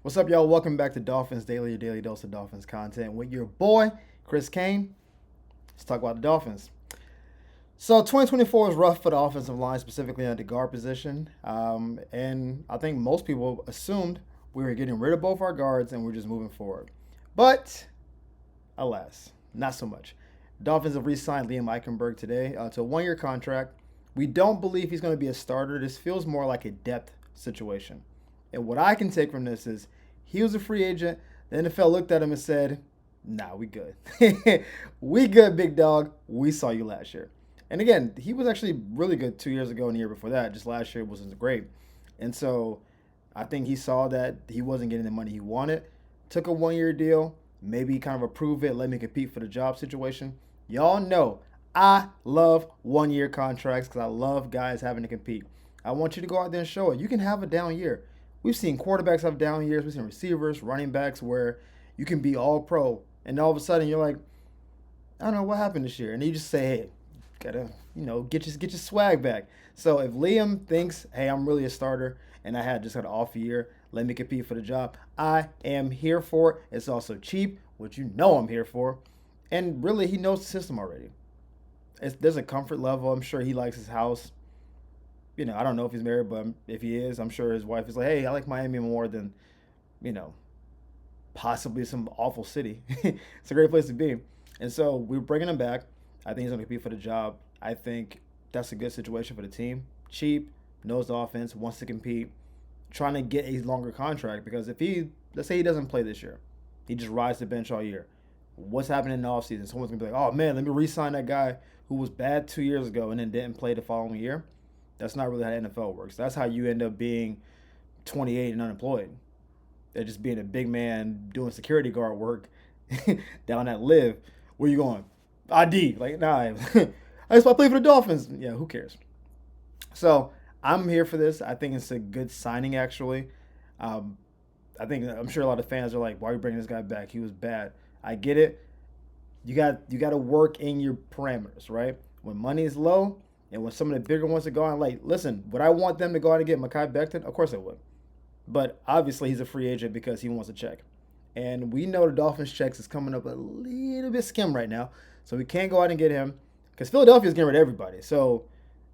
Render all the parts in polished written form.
What's up, y'all? Welcome back to Dolphins Daily, your daily dose of Dolphins content with your boy, Chris Kane. Let's talk about the Dolphins. So 2024 was rough for the offensive line, specifically at the guard position. And I think most people assumed we were getting rid of both our guards and we're just moving forward. But alas, not so much. Dolphins have re-signed Liam Eichenberg today to a one-year contract. We don't believe he's going to be a starter. This feels more like a depth situation. And what I can take from this is he was a free agent. The NFL looked at him and said, nah, we good. We good, big dog. We saw you last year. And again, he was actually really good 2 years ago and the year before that. Just last year wasn't great. And so I think he saw that he wasn't getting the money he wanted. Took a one-year deal. Maybe kind of approve it, let me compete for the job situation. Y'all know I love one-year contracts because I love guys having to compete. I want you to go out there and show it. You can have a down year. We've seen quarterbacks have down years. We've seen receivers, running backs where you can be all pro. And all of a sudden you're like, I don't know what happened this year. And you just say, hey, gotta, get your swag back. So if Liam thinks, hey, I'm really a starter and I had just had an off year, let me compete for the job, I am here for it. It's also cheap, which you know I'm here for. And really, he knows the system already. There's a comfort level. I'm sure he likes his house. I don't know if he's married, but if he is, I'm sure his wife is like, hey, I like Miami more than, possibly some awful city. It's a great place to be. And so we're bringing him back. I think he's going to compete for the job. I think that's a good situation for the team. Cheap, knows the offense, wants to compete, trying to get a longer contract because let's say he doesn't play this year, he just rides the bench all year. What's happening in the offseason? Someone's going to be like, oh, man, let me re-sign that guy who was bad 2 years ago and then didn't play the following year. That's not really how the NFL works. That's how you end up being 28 and unemployed. They're just being a big man doing security guard work down at Live. Where you going? ID. Like, nah. I play for the Dolphins. Yeah, who cares? So I'm here for this. I think it's a good signing, actually. I'm sure a lot of fans are like, why are you bringing this guy back? He was bad. I get it. You got to work in your parameters, right? When money is low, and when some of the bigger ones are going, like, listen, would I want them to go out and get Mekhi Becton? Of course I would. But obviously he's a free agent because he wants a check. And we know the Dolphins' checks is coming up a little bit skim right now. So we can't go out and get him because Philadelphia's getting rid of everybody. So,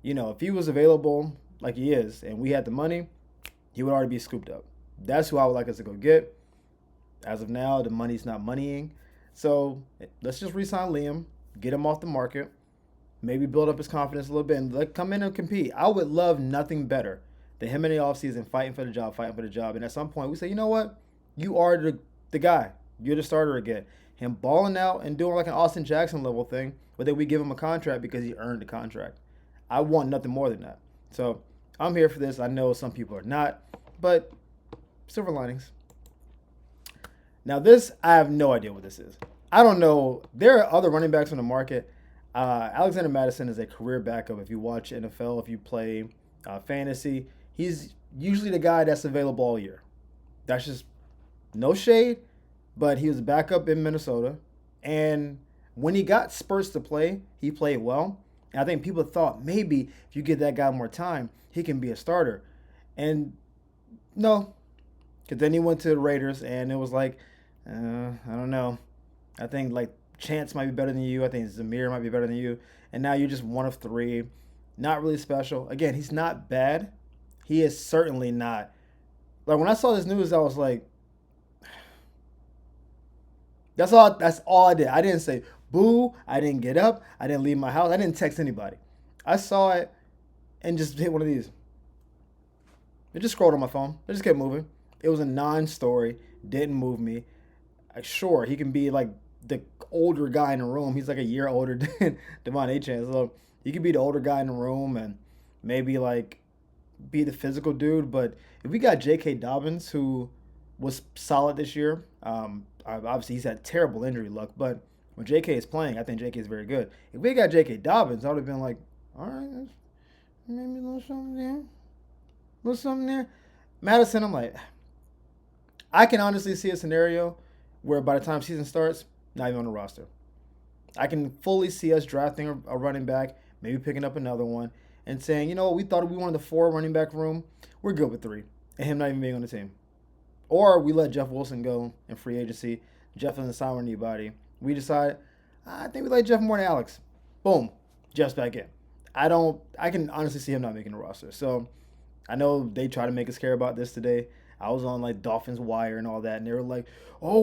if he was available like he is and we had the money, he would already be scooped up. That's who I would like us to go get. As of now, the money's not moneying. So let's just re-sign Liam, get him off the market, maybe build up his confidence a little bit, and come in and compete. I would love nothing better than him in the offseason fighting for the job. And at some point, we say, you know what? You are the guy. You're the starter again. Him balling out and doing like an Austin Jackson level thing, but then we give him a contract because he earned the contract. I want nothing more than that. So I'm here for this. I know some people are not, but silver linings. Now this, I have no idea what this is. I don't know. There are other running backs on the market. Alexander Mattison is a career backup. If you watch NFL, if you play fantasy, he's usually the guy that's available all year. That's just no shade, but he was a backup in Minnesota. And when he got spurts to play, he played well. And I think people thought maybe if you give that guy more time, he can be a starter. And no, because then he went to the Raiders, and it was like, I don't know. I think like Chance might be better than you. I think Zamir might be better than you. And now you're just one of three. Not really special. Again, he's not bad. He is certainly not. Like when I saw this news, I was like, that's all I did. I didn't say boo. I didn't get up. I didn't leave my house. I didn't text anybody. I saw it and just hit one of these. It just scrolled on my phone. It just kept moving. It was a non-story. Didn't move me. Sure, he can be like the older guy in the room. He's like a year older than Devon Achane. So he could be the older guy in the room and maybe like be the physical dude. But if we got J.K. Dobbins, who was solid this year, obviously he's had terrible injury luck. But when J.K. is playing, I think J.K. is very good. If we got J.K. Dobbins, I would have been like, all right, maybe a little something there. A little something there. Mattison, I'm like, I can honestly see a scenario where by the time season starts, not even on the roster. I can fully see us drafting a running back, maybe picking up another one, and saying, you know what, we thought we wanted the 4 running back room. We're good with 3. And him not even being on the team. Or we let Jeff Wilson go in free agency. Jeff doesn't sign with anybody. We decide, I think we like Jeff more than Alex. Boom, Jeff's back in. I can honestly see him not making the roster. So I know they try to make us care about this today. I was on like Dolphins Wire and all that, and they were like, "Oh,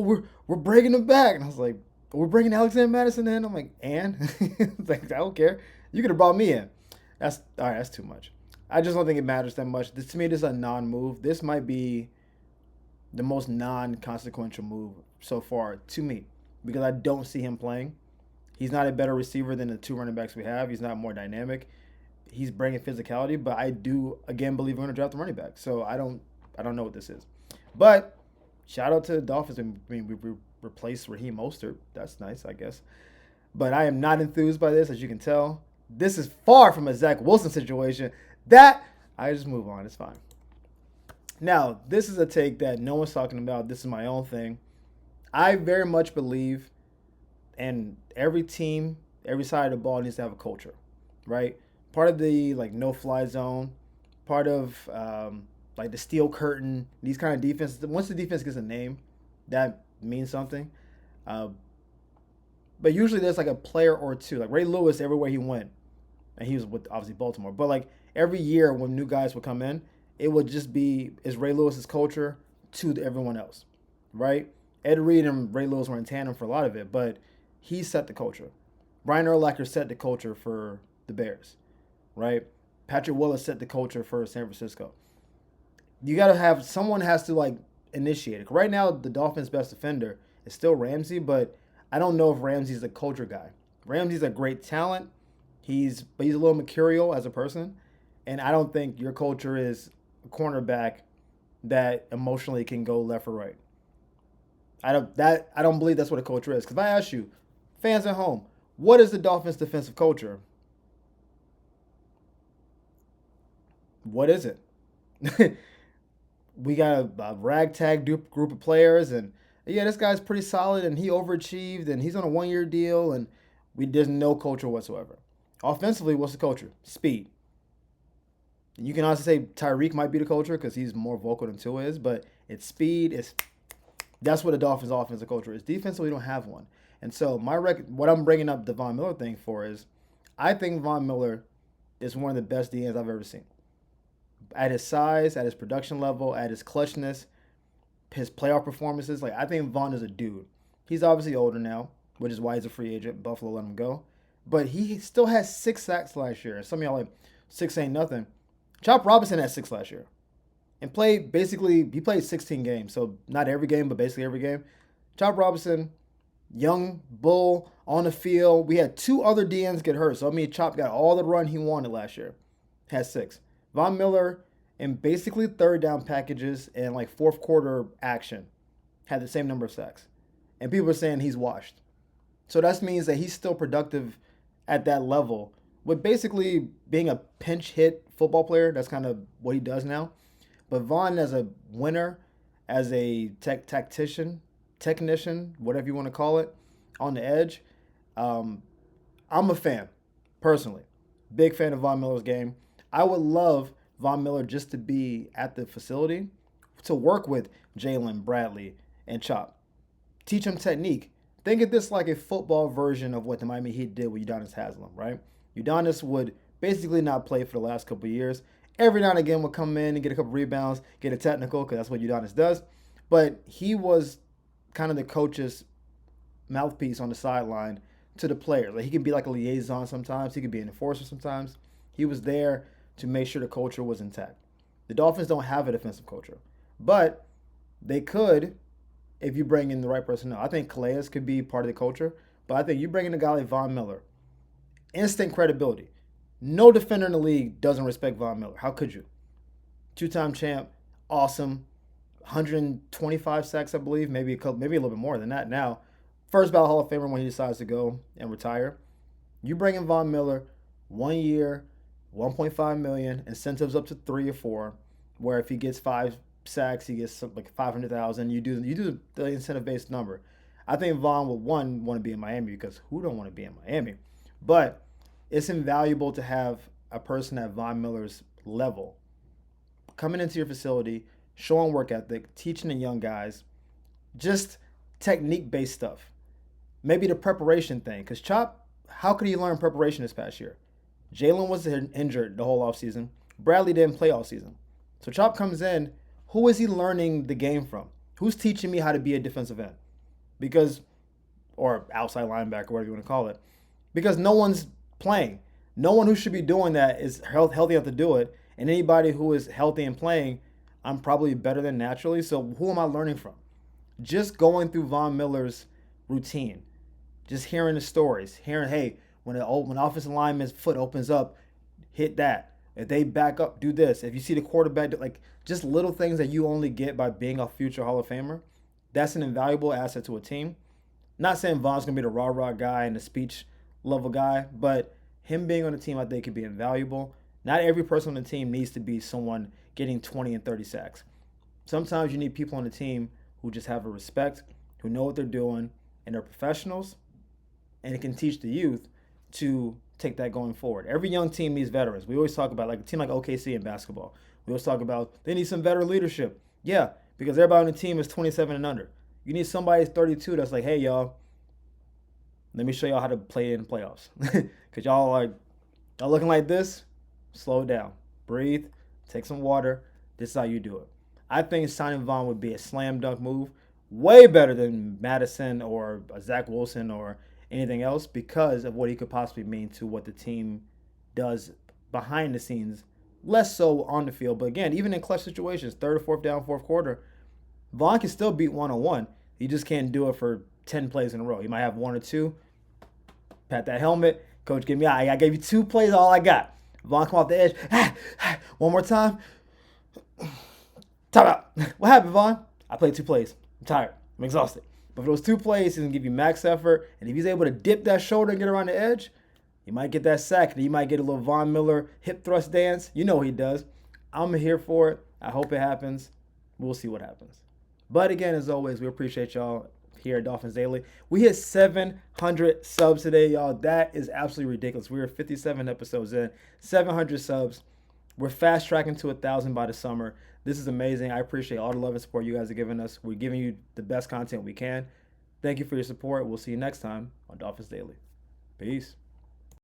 we're bringing him back," and I was like, "We're bringing Alexander Mattison in." I'm like, "And?" It's like, I don't care. You could have brought me in. That's all right. That's too much. I just don't think it matters that much. To me, this is a non-move. This might be the most non-consequential move so far to me because I don't see him playing. He's not a better receiver than the two running backs we have. He's not more dynamic. He's bringing physicality, but I do again believe we're going to draft the running back. So I don't know what this is, but shout out to the Dolphins. I mean, we replaced Raheem Mostert. That's nice, I guess. But I am not enthused by this, as you can tell. This is far from a Zach Wilson situation. That I just move on. It's fine. Now, this is a take that no one's talking about. This is my own thing. I very much believe, and every team, every side of the ball needs to have a culture, right? Part of the like no-fly zone, part of like the steel curtain, these kind of defenses. Once the defense gets a name, that means something. Uh, but usually there's like a player or two. Like Ray Lewis, everywhere he went, and he was with obviously Baltimore. But like every year when new guys would come in, it would just be is Ray Lewis's culture to everyone else, right? Ed Reed and Ray Lewis were in tandem for a lot of it, but he set the culture. Brian Urlacher set the culture for the Bears, right? Patrick Willis set the culture for San Francisco. You got to have someone has to like initiate it. Right now, the Dolphins' best defender is still Ramsey, but I don't know if Ramsey's a culture guy. Ramsey's a great talent. But he's a little mercurial as a person, and I don't think your culture is a cornerback that emotionally can go left or right. I don't believe that's what a culture is. Because if I ask you, fans at home, what is the Dolphins' defensive culture? What is it? We got a ragtag group of players, and yeah, this guy's pretty solid, and he overachieved, and he's on a 1 year deal, and there's no culture whatsoever. Offensively, what's the culture? Speed. You can honestly say Tyreek might be the culture because he's more vocal than Tua is, but it's speed. That's what the Dolphins' offensive culture is. Defensively, we don't have one, and so what I'm bringing up the Von Miller thing for is, I think Von Miller is one of the best DNs I've ever seen. At his size, at his production level, at his clutchness, his playoff performances. Like I think Vaughn is a dude. He's obviously older now, which is why he's a free agent. Buffalo let him go, but he still has 6 sacks last year. And some of y'all like 6 ain't nothing. Chop Robinson had 6 last year, and he played 16 games, so not every game, but basically every game. Chop Robinson, young bull on the field. We had 2 other DNs get hurt, so I mean Chop got all the run he wanted last year. Had 6. Von Miller in basically third down packages and like fourth quarter action had the same number of sacks. And people are saying he's washed. So that means that he's still productive at that level with basically being a pinch hit football player. That's kind of what he does now. But Vaughn as a winner, as a technician, whatever you want to call it, on the edge, I'm a fan, personally. Big fan of Von Miller's game. I would love Von Miller just to be at the facility to work with Jalen, Bradley, and Chop. Teach them technique. Think of this like a football version of what the Miami Heat did with Udonis Haslem, right? Udonis would basically not play for the last couple of years. Every now and again would come in and get a couple rebounds, get a technical, because that's what Udonis does. But he was kind of the coach's mouthpiece on the sideline to the players. Like he could be like a liaison sometimes. He could be an enforcer sometimes. He was there to make sure the culture was intact. The Dolphins don't have a defensive culture, but they could if you bring in the right personnel. I think Calais could be part of the culture, but I think you bring in a guy like Von Miller, instant credibility. No defender in the league doesn't respect Von Miller. How could you? 2-time champ, awesome, 125 sacks, I believe, maybe a little bit more than that now. First ballot Hall of Famer when he decides to go and retire. You bring in Von Miller, 1 year, 1.5 million, incentives up to 3 or 4, where if he gets 5 sacks, he gets like 500,000. You do the incentive based number. I think Vaughn will want to be in Miami because who don't want to be in Miami? But it's invaluable to have a person at Von Miller's level coming into your facility, showing work ethic, teaching the young guys, just technique-based stuff. Maybe the preparation thing, because Chop, how could he learn preparation this past year? Jalen was injured the whole offseason. Bradley didn't play all season. So Chop comes in. Who is he learning the game from? Who's teaching me how to be a defensive end? Because, or outside linebacker, whatever you want to call it. Because no one's playing. No one who should be doing that is healthy enough to do it. And anybody who is healthy and playing, I'm probably better than naturally. So who am I learning from? Just going through Von Miller's routine. Just hearing the stories. Hearing, hey, when the offensive lineman's foot opens up, hit that. If they back up, do this. If you see the quarterback, like just little things that you only get by being a future Hall of Famer, that's an invaluable asset to a team. Not saying Von's going to be the rah-rah guy and the speech level guy, but him being on the team, I think, could be invaluable. Not every person on the team needs to be someone getting 20 and 30 sacks. Sometimes you need people on the team who just have a respect, who know what they're doing, and they're professionals, and it can teach the youth to take that going forward. Every young team needs veterans. We always talk about, like a team like OKC in basketball. We always talk about they need some veteran leadership. Yeah, because everybody on the team is 27 and under. You need somebody 32 that's like, hey, y'all, let me show y'all how to play in the playoffs. Because y'all looking like this, slow down. Breathe, take some water. This is how you do it. I think signing Von would be a slam dunk move. Way better than Mattison or Zach Wilson or anything else because of what he could possibly mean to what the team does behind the scenes. Less so on the field. But again, even in clutch situations, third or fourth down, fourth quarter, Von can still beat one-on-one. He just can't do it for 10 plays in a row. He might have one or two. Pat that helmet. Coach, give me out. I gave you 2 plays, all I got. Von come off the edge. One more time. Time out. What happened, Von? I played 2 plays. I'm tired. I'm exhausted. But for those 2 plays, he's going to give you max effort. And if he's able to dip that shoulder and get around the edge, you might get that sack. And you might get a little Von Miller hip thrust dance. You know what he does. I'm here for it. I hope it happens. We'll see what happens. But again, as always, we appreciate y'all here at Dolphins Daily. We hit 700 subs today, y'all. That is absolutely ridiculous. We are 57 episodes in, 700 subs. We're fast tracking to 1,000 by the summer. This is amazing. I appreciate all the love and support you guys are giving us. We're giving you the best content we can. Thank you for your support. We'll see you next time on Dolphins Daily. Peace.